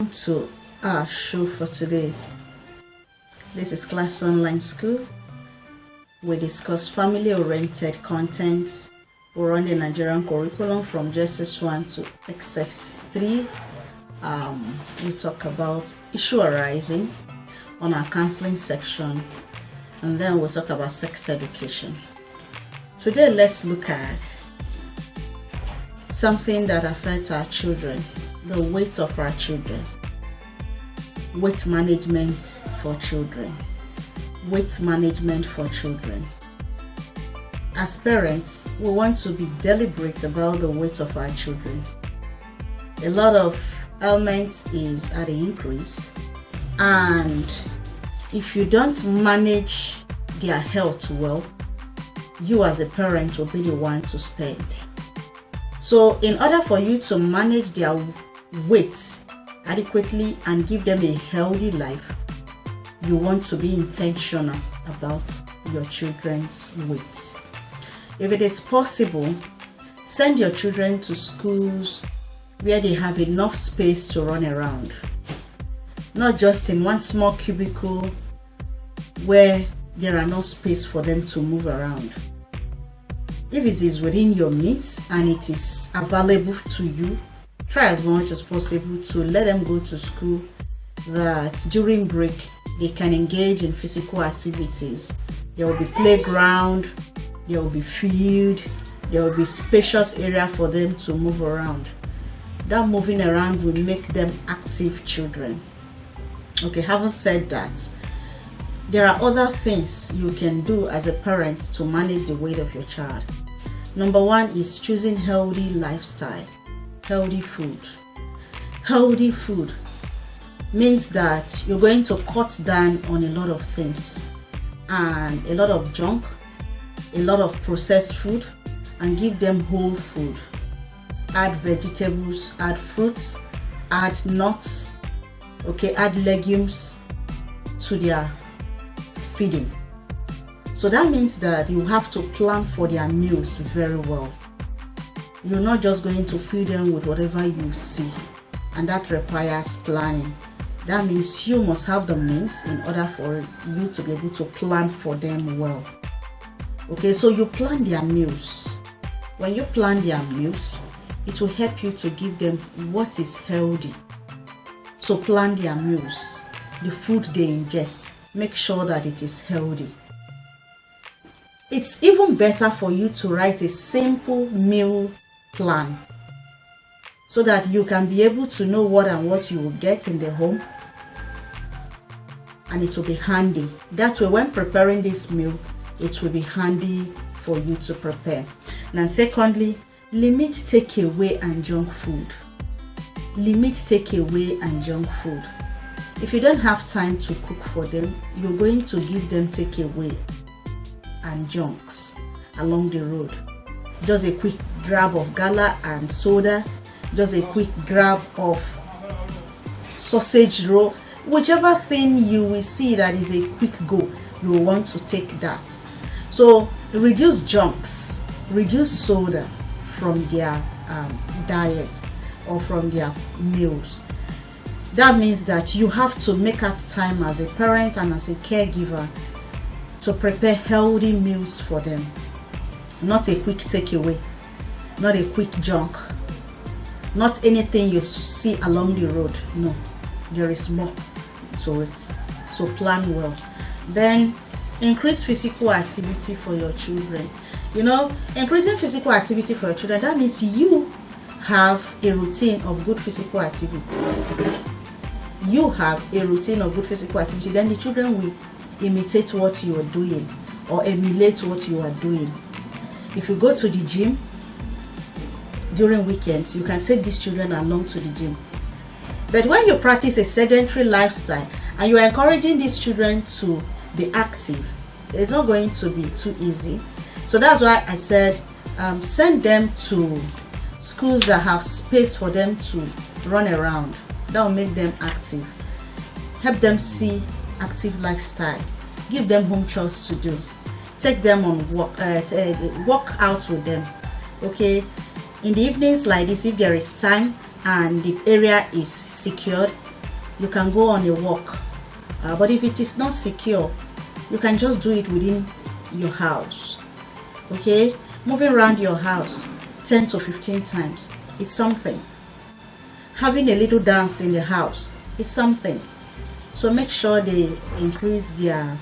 To our show for today. This is Class Online School. We discuss family-oriented content. We run the Nigerian curriculum from JSS 1 to XS 3. We talk about issue arising on our counseling section, and then we'll talk about sex education. Today, let's look at something that affects our children, the weight of our children. Weight management for children. Weight management for children. As parents, we want to be deliberate about the weight of our children. A lot of ailments is at an increase, and if you don't manage their health well, you as a parent will be the one to spend. So in order for you to manage their weight adequately and give them a healthy life, you want to be intentional about your children's weight. If it is possible, send your children to schools where they have enough space to run around, not just in one small cubicle where there are no space for them to move around. If it is within your means and it is available to you, try as much as possible to let them go to school that during break they can engage in physical activities. There will be playground, there will be field, there will be spacious area for them to move around. That moving around will make them active children. Okay, having said that, there are other things you can do as a parent to manage the weight of your child. Number one is choosing healthy lifestyle, healthy food. Healthy food means that you're going to cut down on a lot of things and a lot of junk, a lot of processed food, and give them whole food. Add vegetables, add fruits, add nuts, add legumes to their feeding. So that means that you have to plan for their meals very well. You're not just going to feed them with whatever you see, and that requires planning. That means you must have the means in order for you to be able to plan for them well. So you plan their meals. When you plan their meals, it will help you to give them what is healthy. So plan their meals, the food they ingest. Make sure that it is healthy. It's even better for you to write a simple meal plan so that you can be able to know what you will get in the home, and it will be handy. That way, when preparing this meal, it will be handy for you to prepare. Now, secondly, limit takeaway and junk food. Limit takeaway and junk food. If you don't have time to cook for them, you're going to give them takeaway and junks along the road. Just a quick grab of gala and soda, just a quick grab of sausage roll, whichever thing you will see that is a quick go, you will want to take that. So reduce junks, reduce soda from their diet or from their meals. That means that you have to make out time as a parent and as a caregiver to prepare healthy meals for them. Not a quick takeaway, not a quick junk, not anything you see along the road. No, there is more to it. So plan well. Then increase physical activity for your children. Increasing physical activity for your children, that means you have a routine of good physical activity. You have a routine of good physical activity, then the children will imitate what you are doing or emulate what you are doing. If you go to the gym during weekends, you can take these children along to the gym. But when you practice a sedentary lifestyle and you are encouraging these children to be active, it's not going to be too easy. So that's why I said send them to schools that have space for them to run around. That will make them active. Help them see active lifestyle. Give them home chores to do. Take them on walk out with them. In the evenings like this, if there is time and the area is secured, you can go on a walk. But if it is not secure, you can just do it within your house. Okay, moving around your house 10 to 15 times is something. Having a little dance in the house is something. So make sure they increase their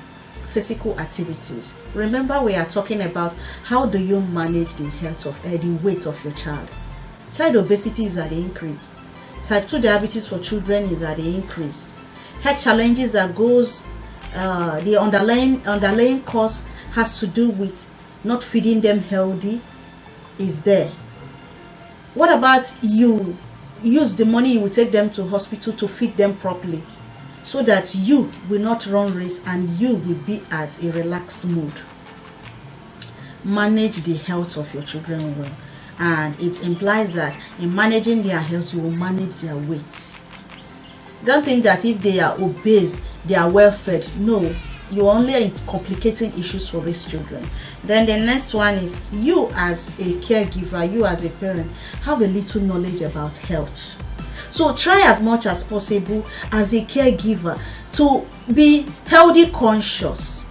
physical activities. Remember, we are talking about how do you manage the health of the weight of your child. Child obesity is at the increase. Type 2 diabetes for children is at the increase. Health challenges that goes, the underlying cause has to do with not feeding them healthy is there. What about you use the money you will take them to hospital to feed them properly, so that you will not run risk and you will be at a relaxed mood? Manage the health of your children well, and it implies that in managing their health, you will manage their weight. Don't think that if they are obese, they are well fed. No, you're only complicating issues for these children. Then the next one is, you as a caregiver, you as a parent, have a little knowledge about health. So try as much as possible as a caregiver to be healthy conscious.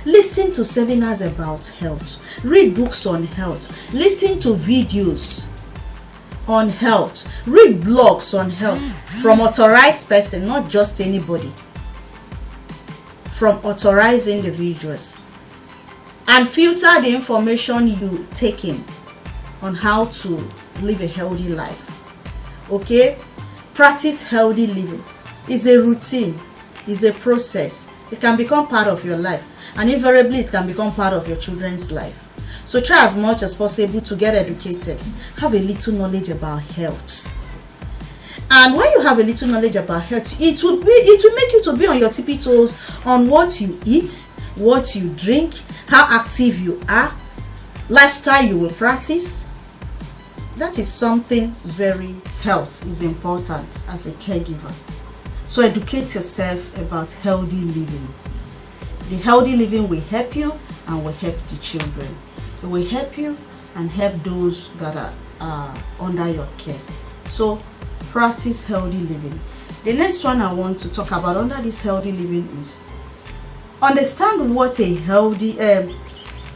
Listen to seminars about health, read books on health, listen to videos on health, read blogs on health from authorized person, not just anybody, from authorized individuals, and filter the information you take in on how to live a healthy life. Okay, practice healthy living. It's a routine, it's a process. It can become part of your life, and invariably it can become part of your children's life. So try as much as possible to get educated, have a little knowledge about health. And when you have a little knowledge about health, it will make you to be on your tippy toes on what you eat, what you drink, how active you are, lifestyle you will practice. That is something very health is important as a caregiver. So educate yourself about healthy living. The healthy living will help you and will help the children. It will help you and help those that are under your care. So practice healthy living. The next one I want to talk about under this healthy living is understand what a healthy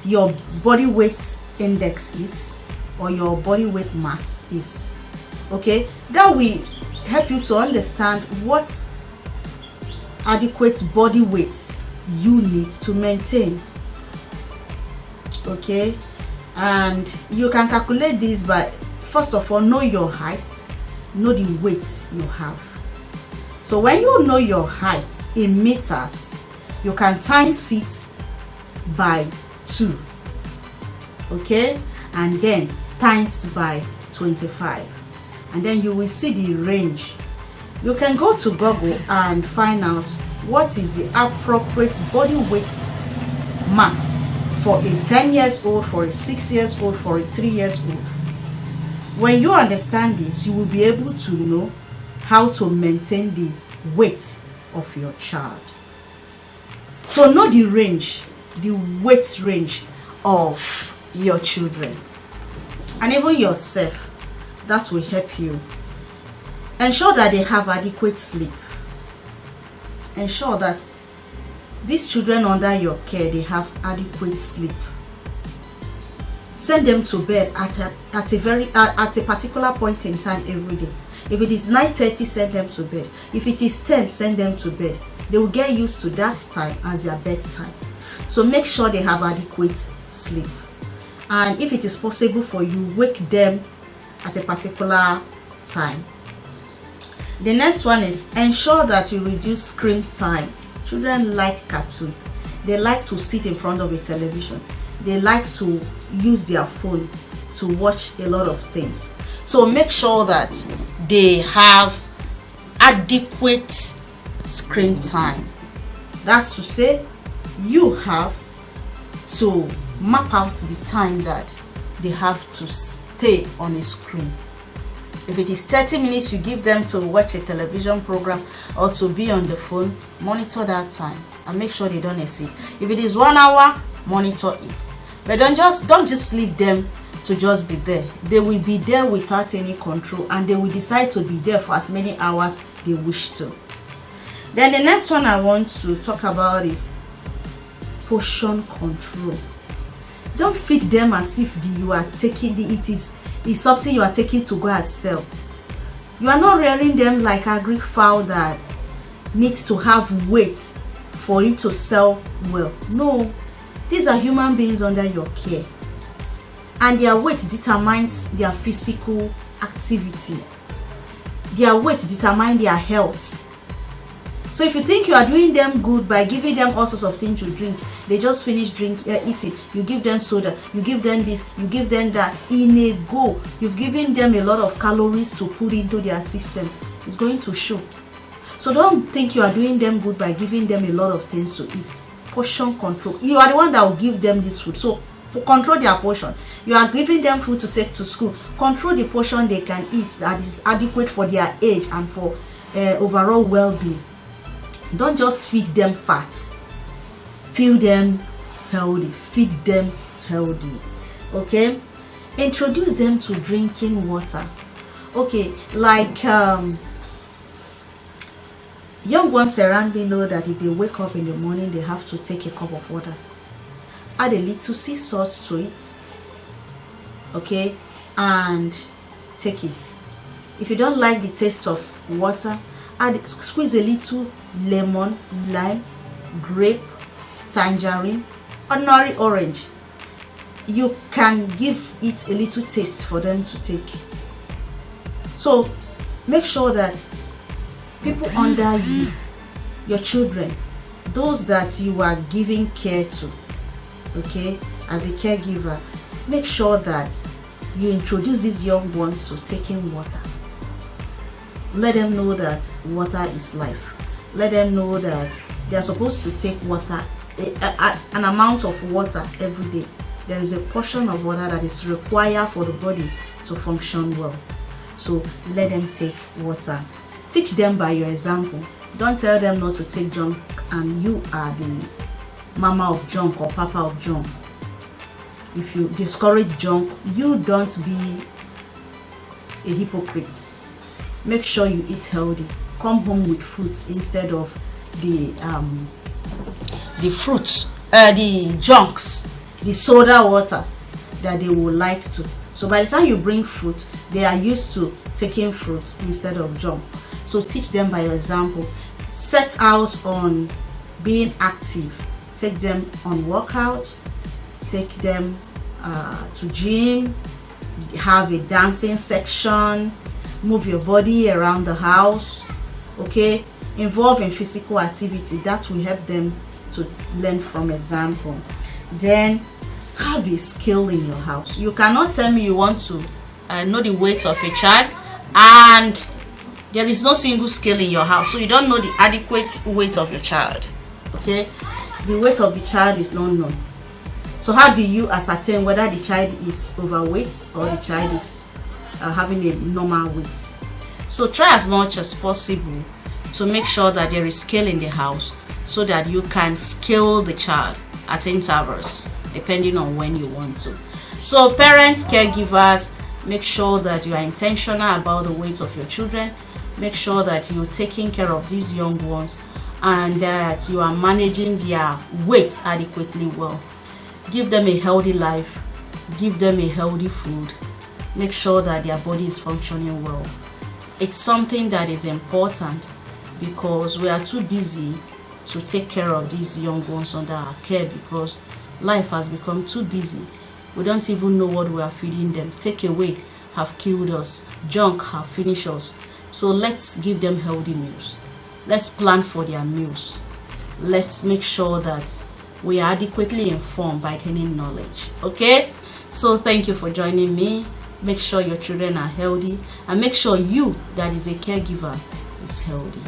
your body weight index is, or your body weight mass is. Okay, that will help you to understand what adequate body weight you need to maintain. Okay, and you can calculate this by, first of all, know your height, know the weight you have. So when you know your height in meters, you can times it by 2. Okay, and then times by 25, and then you will see the range. You can go to Google and find out what is the appropriate body weight mass for a 10 years old, for a 6 years old, for a 3 years old. When you understand this, you will be able to know how to maintain the weight of your child. So know the range, the weight range of your children, and even yourself. That will help you. Ensure that they have adequate sleep. Ensure that these children under your care, they have adequate sleep. Send them to bed at a particular point in time every day. If it is 9:30, send them to bed. If it is 10, send them to bed. They will get used to that time as their bedtime. So make sure they have adequate sleep. And if it is possible for you, wake them at a particular time. The next one is ensure that you reduce screen time. Children like cartoon. They like to sit in front of a television. They like to use their phone to watch a lot of things. So make sure that they have adequate screen time. That's to say, you have to map out the time that they have to stay on a screen. If it is 30 minutes you give them to watch a television program or to be on the phone, monitor that time and make sure they don't exceed. If it is 1 hour, monitor it. But don't just leave them to just be there. They will be there without any control, and they will decide to be there for as many hours they wish to. Then the next one I want to talk about is portion control. Don't feed them as if you are taking it's something you are taking to go and sell. You are not rearing them like agri fowl that needs to have weight for it to sell well. No, these are human beings under your care, and their weight determines their physical activity. Their weight determines their health. So if you think you are doing them good by giving them all sorts of things to drink, they just finish eating, you give them soda, you give them this, you give them that, in a go, you've given them a lot of calories to put into their system. It's going to show. So don't think you are doing them good by giving them a lot of things to eat. Portion control. You are the one that will give them this food. So control their portion. You are giving them food to take to school. Control the portion they can eat that is adequate for their age and for overall well-being. Don't just feed them fat. Feed them healthy. Feed them healthy. Okay? Introduce them to drinking water. Okay, like young ones around me know that if they wake up in the morning, they have to take a cup of water. Add a little sea salt to it. Okay? And take it. If you don't like the taste of water, squeeze a little lemon, lime, grape, tangerine, ordinary orange. You can give it a little taste for them to take. So make sure that people under you, your children, those that you are giving care to, okay, as a caregiver, make sure that you introduce these young ones to taking water. Let them know that water is life. Let them know that they are supposed to take water, an amount of water every day. There is a portion of water that is required for the body to function well. So let them take water. Teach them by your example. Don't tell them not to take junk and you are the mama of junk or papa of junk. If you discourage junk, you don't be a hypocrite. Make sure you eat healthy. Come home with fruits instead of the fruits, the junks, the soda water that they would like to. So by the time you bring fruit, they are used to taking fruit instead of junk. So teach them by your example. Set out on being active. Take them on workout. Take them to gym. Have a dancing section. Move your body around the house. Okay, involve in physical activity. That will help them to learn from example. Then have a skill in your house. You cannot tell me you want to know the weight of a child and there is no single scale in your house, so you don't know the adequate weight of your child. Okay, the weight of the child is not known. So how do you ascertain whether the child is overweight or the child is having a normal weight? So try as much as possible to make sure that there is scale in the house so that you can scale the child at intervals depending on when you want to. So parents, caregivers, make sure that you are intentional about the weight of your children. Make sure that you're taking care of these young ones and that you are managing their weight adequately well. Give them a healthy life. Give them a healthy food. Make sure that their body is functioning well. It's something that is important because we are too busy to take care of these young ones under our care because life has become too busy. We don't even know what we are feeding them. Takeaway have killed us. Junk have finished us. So let's give them healthy meals. Let's plan for their meals. Let's make sure that we are adequately informed by gaining knowledge. Okay? So thank you for joining me. Make sure your children are healthy and make sure you, that is a caregiver, is healthy.